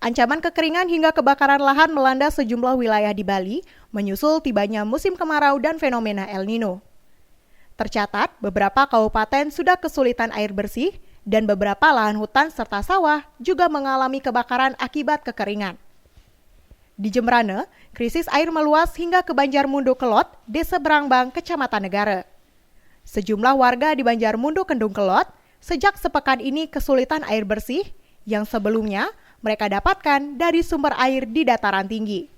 Ancaman kekeringan hingga kebakaran lahan melanda sejumlah wilayah di Bali, menyusul tibanya musim kemarau dan fenomena El Nino. Tercatat, beberapa kabupaten sudah kesulitan air bersih, dan beberapa lahan hutan serta sawah juga mengalami kebakaran akibat kekeringan. Di Jembrane, krisis air meluas hingga ke Banjarmundo Kelot, Desa Berangbang, Kecamatan Negara. Sejumlah warga di Banjarmundo Kendung Kelot sejak sepekan ini kesulitan air bersih yang sebelumnya mereka dapatkan dari sumber air di dataran tinggi.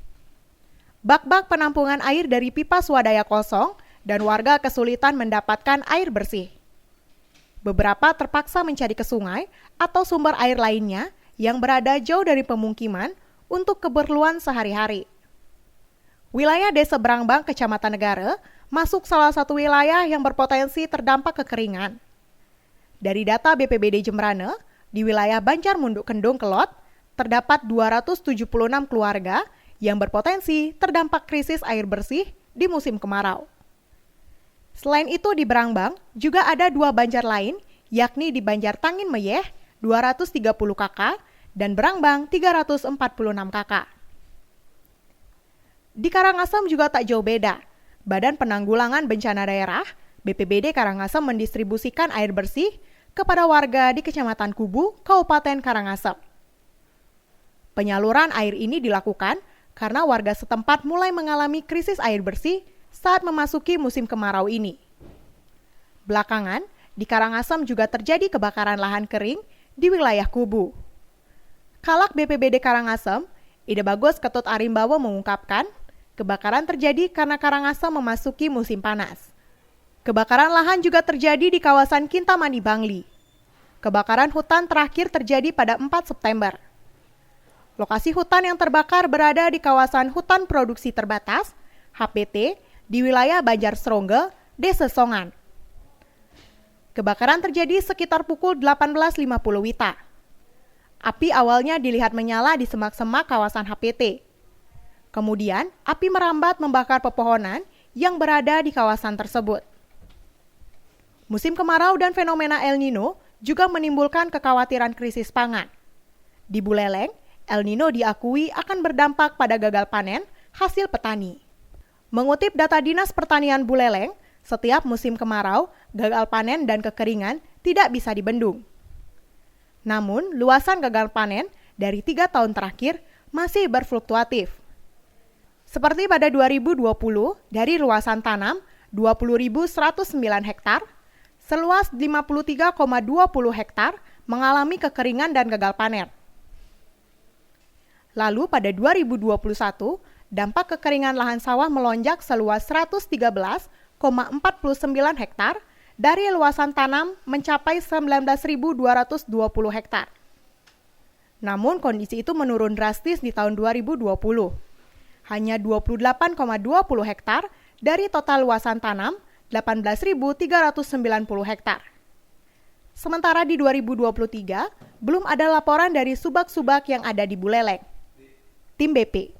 Bak-bak penampungan air dari pipa swadaya kosong dan warga kesulitan mendapatkan air bersih. Beberapa terpaksa mencari ke sungai atau sumber air lainnya yang berada jauh dari pemukiman untuk keperluan sehari-hari. Wilayah Desa Berangbang, Kecamatan Negara, masuk salah satu wilayah yang berpotensi terdampak kekeringan. Dari data BPBD Jembrane, di wilayah Banjarmundo Kendung Kelot, terdapat 276 keluarga yang berpotensi terdampak krisis air bersih di musim kemarau. Selain itu di Berangbang juga ada 2 banjar lain, yakni di Banjar Tangin Meyeh 230 kakak dan Berangbang 346 kakak. Di Karangasem juga tak jauh beda. Badan Penanggulangan Bencana Daerah BPBD Karangasem mendistribusikan air bersih kepada warga di Kecamatan Kubu, Kabupaten Karangasem. Penyaluran air ini dilakukan karena warga setempat mulai mengalami krisis air bersih saat memasuki musim kemarau ini. Belakangan, di Karangasem juga terjadi kebakaran lahan kering di wilayah Kubu. Kalak BPBD Karangasem, Ida Bagus Ketut Arimbawo mengungkapkan, kebakaran terjadi karena Karangasem memasuki musim panas. Kebakaran lahan juga terjadi di kawasan Kintamani Bangli. Kebakaran hutan terakhir terjadi pada 4 September. Lokasi hutan yang terbakar berada di kawasan hutan produksi terbatas, HPT, di wilayah Banjar Srongge, Desa Songan. Kebakaran terjadi sekitar pukul 18.50 WITA. Api awalnya dilihat menyala di semak-semak kawasan HPT. Kemudian, api merambat membakar pepohonan yang berada di kawasan tersebut. Musim kemarau dan fenomena El Nino juga menimbulkan kekhawatiran krisis pangan. Di Buleleng, El Nino diakui akan berdampak pada gagal panen hasil petani. Mengutip data Dinas Pertanian Buleleng, setiap musim kemarau, gagal panen dan kekeringan tidak bisa dibendung. Namun, luasan gagal panen dari 3 tahun terakhir masih berfluktuatif. Seperti pada 2020, dari luasan tanam 20.109 hektar, seluas 53,20 hektar mengalami kekeringan dan gagal panen. Lalu pada 2021, dampak kekeringan lahan sawah melonjak seluas 113,49 hektar dari luasan tanam mencapai 19.220 hektar. Namun kondisi itu menurun drastis di tahun 2020. Hanya 28,20 hektar dari total luasan tanam 18.390 hektar. Sementara di 2023, belum ada laporan dari subak-subak yang ada di Buleleng. Tim BP.